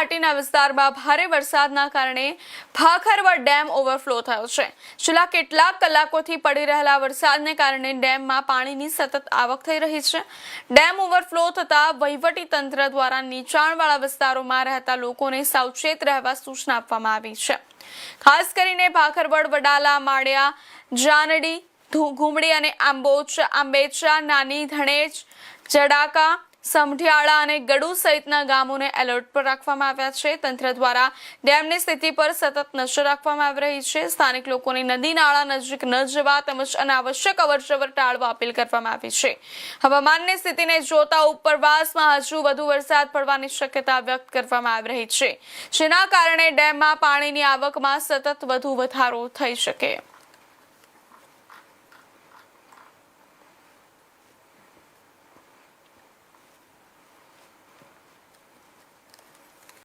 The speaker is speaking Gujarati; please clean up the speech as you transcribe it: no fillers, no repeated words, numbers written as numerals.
ઘાટીના વિસ્તારમાં ભારે વરસાદના કારણે ભાખરવડ ડેમ ઓવરફ્લો થયો છે। છેલ્લા કેટલાક કલાકોથી પડી રહેલા વરસાદને કારણે ડેમમાં પાણીની સતત આવક થઈ રહી છે। ડેમ ઓવરફ્લો થતા વહીવટી તંત્ર દ્વારા નીચાણવાળા વિસ્તારોમાં રહેતા લોકોને સાવચેત રહેવા સૂચના આપવામાં આવી છે। ખાસ કરીને ભાખરવડ, વડાલા, માળિયા, જાનડી, ઘુમડી અને આંબેચા, નાની ધણેજ, જડાકા, સમઢિયાળા અને ગડુ સહિતના ગામોને એલર્ટ પર રાખવામાં આવ્યા છે। તંત્ર દ્વારા ડેમની સ્થિતિ પર સતત નજર રાખવામાં આવી રહી છે। સ્થાનિક લોકોને નદી નાળા નજીક ન જવા તેમજ અનાવશ્યક અવરજવર ટાળવા અપીલ કરવામાં આવી છે। હવામાનની સ્થિતિને જોતા ઉપરવાસમાં હજુ વધુ વરસાદ પડવાની શક્યતા વ્યક્ત કરવામાં આવી રહી છે, જેના કારણે ડેમમાં પાણીની આવકમાં સતત વધુ વધારો થઈ શકે।